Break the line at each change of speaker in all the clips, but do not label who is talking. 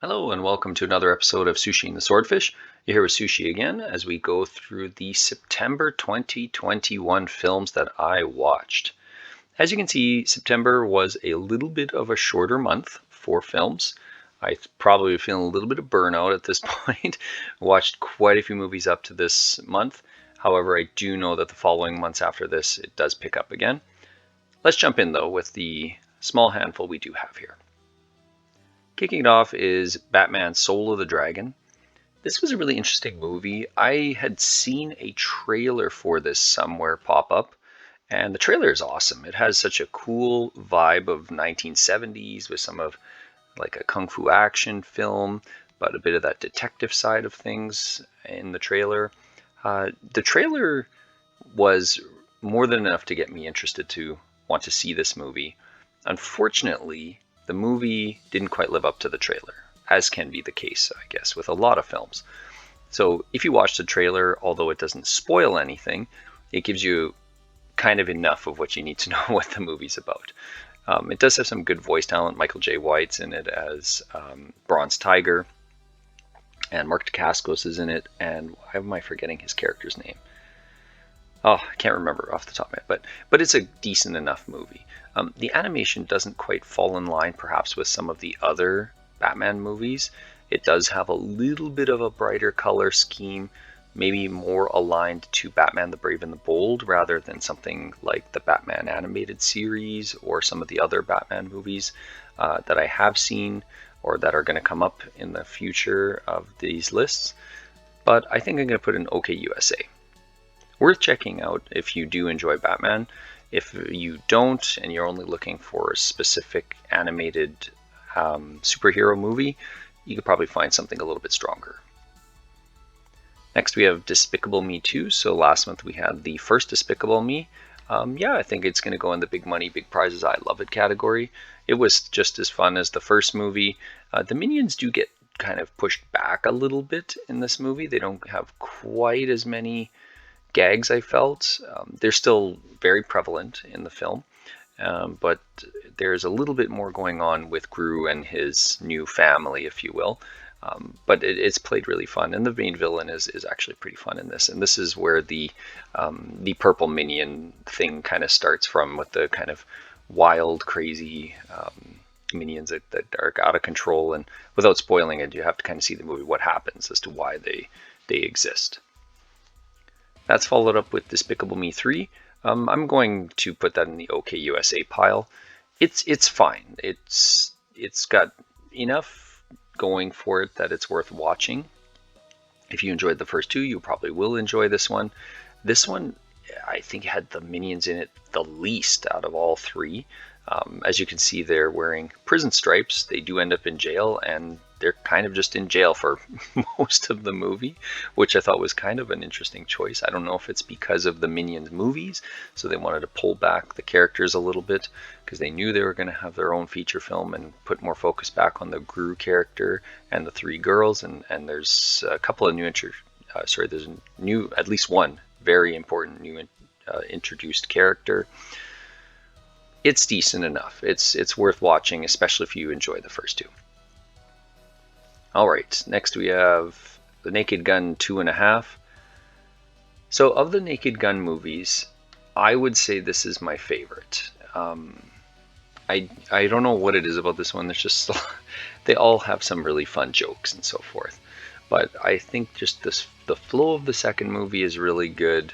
Hello and welcome to another episode of Sushi and the Swordfish. You're here with Sushi again as we go through the September 2021 films that I watched. As you can see, September was a little bit of a shorter month for films. I probably feeling a little bit of burnout at this point. Watched quite a few movies up to this month. However, I do know that the following months after this, it does pick up again. Let's jump in though with the small handful we do have here. Kicking it off is Batman Soul of the Dragon. This was a really interesting movie. I had seen a trailer for this somewhere pop up, and the trailer is awesome. It has such a cool vibe of 1970s with some of like a kung fu action film, but a bit of that detective side of things in the trailer. The trailer was more than enough to get me interested to want to see this movie. Unfortunately, the movie didn't quite live up to the trailer, as can be the case, I guess, with a lot of films. So if you watch the trailer, although it doesn't spoil anything, it gives you kind of enough of what you need to know what the movie's about. It does have some good voice talent. Michael J. White's in it as Bronze Tiger, and Mark Dacascos is in it, and why am I forgetting his character's name? Oh, I can't remember off the top of my head, but it's a decent enough movie. The animation doesn't quite fall in line perhaps with some of the other Batman movies. It does have a little bit of a brighter color scheme, maybe more aligned to Batman the Brave and the Bold rather than something like the Batman animated series or some of the other Batman movies that I have seen or that are going to come up in the future of these lists. But I think I'm going to put in OK USA. Worth checking out if you do enjoy Batman. If you don't and you're only looking for a specific animated superhero movie, you could probably find something a little bit stronger. Next we have Despicable Me 2. So last month we had the first Despicable Me. Yeah, I think it's going to go in the big money, big prizes, I love it category. It was just as fun as the first movie. The Minions do get kind of pushed back a little bit in this movie. They don't have quite as many gags, I felt. They're still very prevalent in the film, but there's a little bit more going on with Gru and his new family, if you will. But it's played really fun, and the main villain is actually pretty fun in this. And this is where the purple minion thing kind of starts from, with the kind of wild, crazy minions that are out of control. And without spoiling it, you have to kind of see the movie, what happens as to why they exist. That's followed up with Despicable Me 3. I'm going to put that in the OK USA pile. It's fine. It's got enough going for it that it's worth watching. If you enjoyed the first two, you probably will enjoy this one. This one, I think, had the Minions in it the least out of all three. As you can see, they're wearing prison stripes. They do end up in jail, and they're kind of just in jail for most of the movie, which I thought was kind of an interesting choice. I don't know if it's because of the Minions movies, so they wanted to pull back the characters a little bit because they knew they were going to have their own feature film and put more focus back on the Gru character and the three girls. And there's a couple of new there's a new, at least one very important new introduced character. It's decent enough. It's worth watching, especially if you enjoy the first two. All right, next we have The Naked Gun 2.5. So of the Naked Gun movies, I would say this is my favorite. I don't know what it is about this one. There's just they all have some really fun jokes and so forth. But I think just the flow of the second movie is really good.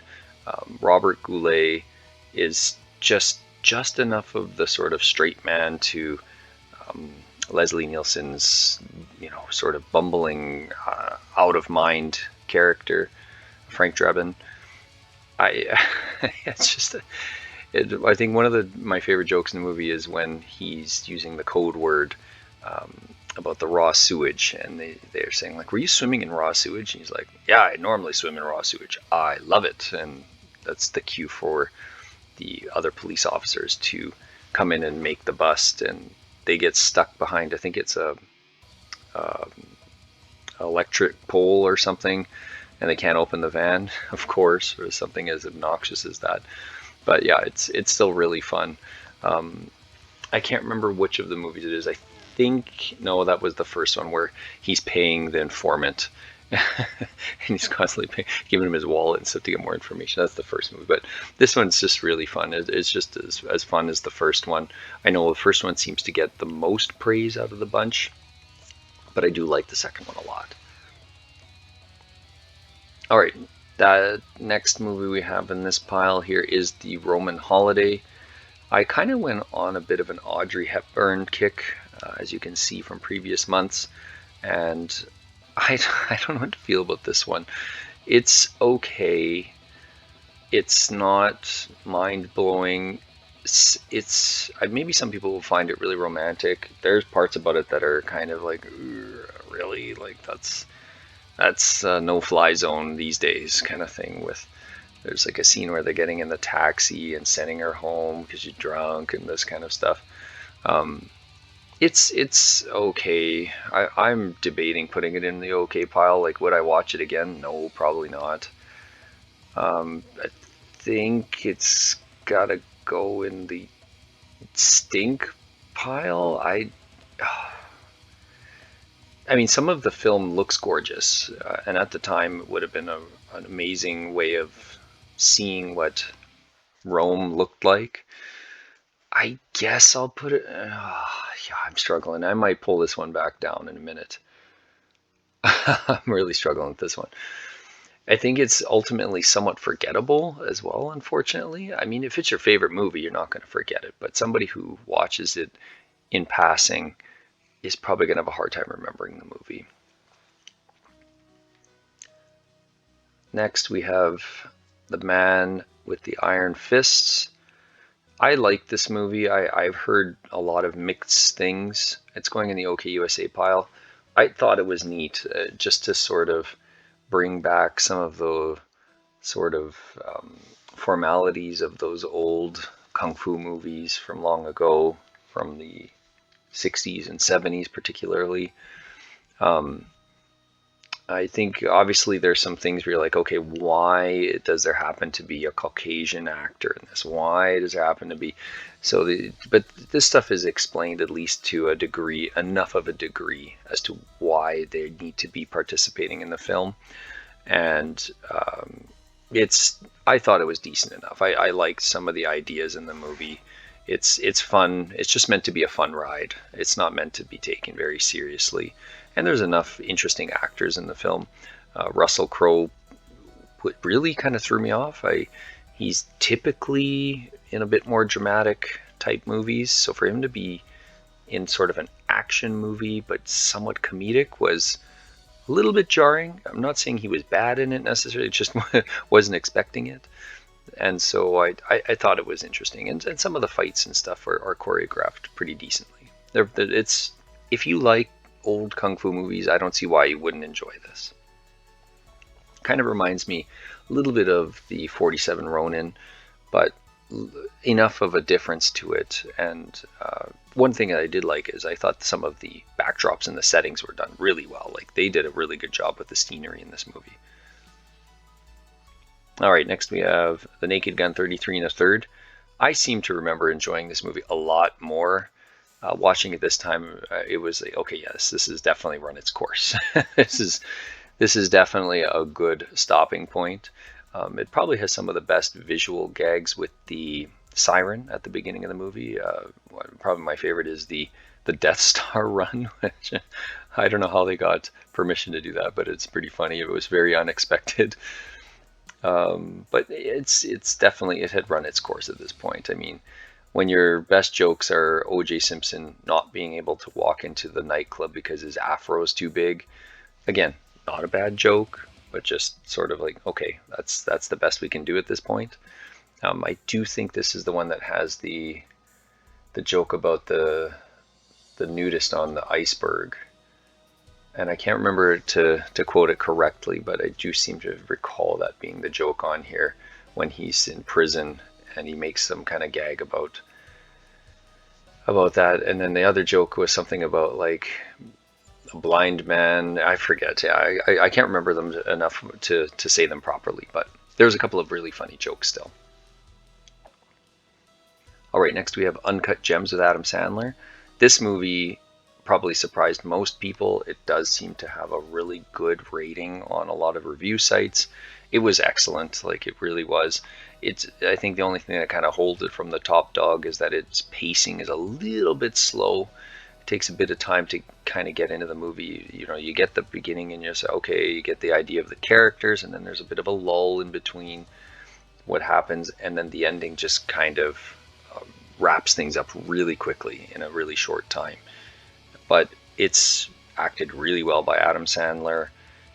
Robert Goulet is just enough of the sort of straight man to Leslie Nielsen's, sort of bumbling, out of mind character, Frank Drebin. It's just, I think one of my favorite jokes in the movie is when he's using the code word about the raw sewage, and they're saying like, "Were you swimming in raw sewage?" And he's like, "Yeah, I normally swim in raw sewage. I love it." And that's the cue for the other police officers to come in and make the bust, and they get stuck behind, I think it's a electric pole or something, and they can't open the van, of course, or something as obnoxious as that. But yeah, it's still really fun. I can't remember which of the movies it is. I think, no, that was the first one where he's paying the informant. And he's constantly giving him his wallet and stuff to get more information. That's the first movie. But this one's just really fun. It's just as fun as the first one. I know the first one seems to get the most praise out of the bunch, but I do like the second one a lot. All right, the next movie we have in this pile here is The Roman Holiday. I kind of went on a bit of an Audrey Hepburn kick, as you can see from previous months, and I don't know what to feel about this one. It's okay. It's not mind-blowing. It's maybe some people will find it really romantic. There's parts about it that are kind of like, really, like that's no-fly zone these days kind of thing. There's like a scene where they're getting in the taxi and sending her home because she's drunk and this kind of stuff. It's okay. I'm debating putting it in the okay pile. Like, would I watch it again? No, probably not. I think it's gotta go in the stink pile. I mean, some of the film looks gorgeous, and at the time it would have been an amazing way of seeing what Rome looked like. I guess I'll put it. Yeah, I'm struggling. I might pull this one back down in a minute. I'm really struggling with this one. I think it's ultimately somewhat forgettable as well, unfortunately. I mean, if it's your favorite movie, you're not going to forget it. But somebody who watches it in passing is probably going to have a hard time remembering the movie. Next, we have The Man with the Iron Fists. I like this movie. I've heard a lot of mixed things. It's going in the OK USA pile. I thought it was neat just to sort of bring back some of the sort of formalities of those old kung fu movies from long ago, from the 60s and 70s particularly. I think obviously there's some things where you're like, okay, why does there happen to be a Caucasian actor in this? Why does there happen to be but this stuff is explained at least to a degree, enough of a degree as to why they need to be participating in the film. And I thought it was decent enough. I liked some of the ideas in the movie. It's fun. It's just meant to be a fun ride. It's not meant to be taken very seriously. And there's enough interesting actors in the film. Russell Crowe really kind of threw me off. He's typically in a bit more dramatic type movies, so for him to be in sort of an action movie but somewhat comedic was a little bit jarring. I'm not saying he was bad in it necessarily, just wasn't expecting it. And so I thought it was interesting. And some of the fights and stuff are choreographed pretty decently. If you like old kung fu movies, I don't see why you wouldn't enjoy this. Kind of reminds me a little bit of the 47 Ronin, but enough of a difference to it. And one thing that I did like is I thought some of the backdrops and the settings were done really well. Like, they did a really good job with the scenery in this movie. All right, next we have The Naked Gun 33 1/3. I seem to remember enjoying this movie a lot more. Watching it this time, it was like, okay, yes, this has definitely run its course. This is definitely a good stopping point. It probably has some of the best visual gags with the siren at the beginning of the movie. Probably my favorite is the Death Star run, which I don't know how they got permission to do that, but it's pretty funny. It was very unexpected. But it's definitely, it had run its course at this point. I mean, when your best jokes are O.J. Simpson not being able to walk into the nightclub because his afro is too big, again, not a bad joke, but just sort of like, okay, that's the best we can do at this point. I do think this is the one that has the joke about the nudist on the iceberg. And I can't remember to quote it correctly, but I do seem to recall that being the joke on here when he's in prison and he makes some kind of gag about that. And then the other joke was something about like a blind man. I forget. Yeah, I can't remember them enough to say them properly, but there's a couple of really funny jokes still. All right, next we have Uncut Gems with Adam Sandler. This movie probably surprised most people. It does seem to have a really good rating on a lot of review sites. It was excellent, like it really was. I think the only thing that kind of holds it from the top dog is that its pacing is a little bit slow. It takes a bit of time to kind of get into the movie. You know, you get the beginning and you say, okay, you get the idea of the characters, and then there's a bit of a lull in between what happens, and then the ending just kind of wraps things up really quickly in a really short time. But it's acted really well by Adam Sandler.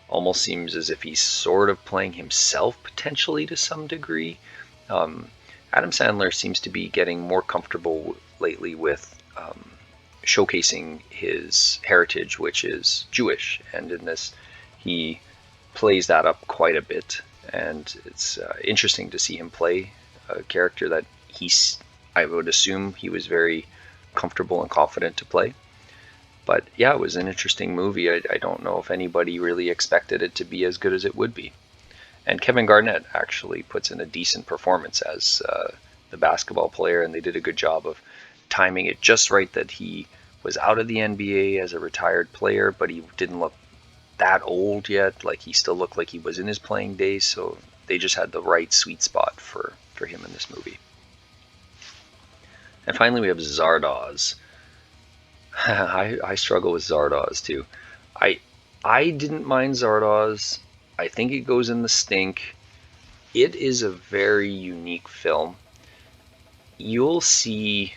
Almost seems as if he's sort of playing himself potentially to some degree. Adam Sandler seems to be getting more comfortable lately with showcasing his heritage, which is Jewish, and in this he plays that up quite a bit, and it's interesting to see him play a character that I would assume he was very comfortable and confident to play. But yeah, it was an interesting movie. I don't know if anybody really expected it to be as good as it would be. And Kevin Garnett actually puts in a decent performance as the basketball player, and they did a good job of timing it just right that he was out of the NBA as a retired player, but he didn't look that old yet. Like, he still looked like he was in his playing days, so they just had the right sweet spot for him in this movie. And finally, we have Zardoz. I struggle with Zardoz too. I didn't mind Zardoz. I think it goes in the stink. It is a very unique film. You'll see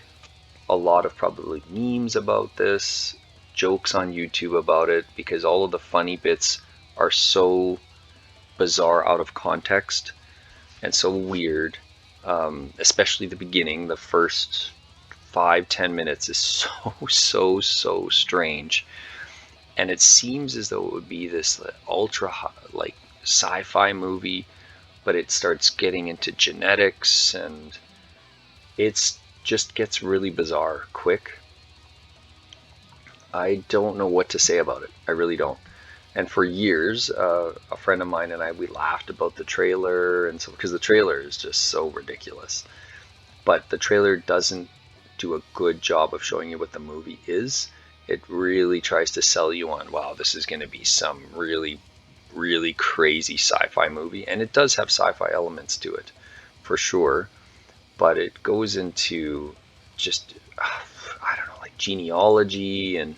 a lot of probably memes about this, jokes on YouTube about it, because all of the funny bits are so bizarre out of context and so weird. Especially the beginning, the first 5-10 minutes is so strange, and it seems as though it would be this ultra like sci-fi movie, but it starts getting into genetics, and it's just gets really bizarre quick. I don't know what to say about it. I really don't. And for years, a friend of mine and I, we laughed about the trailer, and so because the trailer is just so ridiculous. But the trailer doesn't do a good job of showing you what the movie is. It really tries to sell you on, wow, this is going to be some really, really crazy sci-fi movie. And it does have sci-fi elements to it, for sure. But it goes into just, I don't know, like genealogy and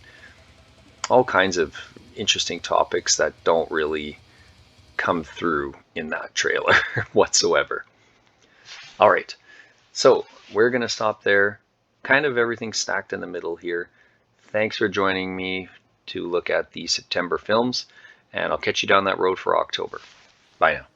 all kinds of interesting topics that don't really come through in that trailer whatsoever. All right, so we're going to stop there. Kind of everything stacked in the middle here. Thanks for joining me to look at the September films, and I'll catch you down that road for October. Bye now.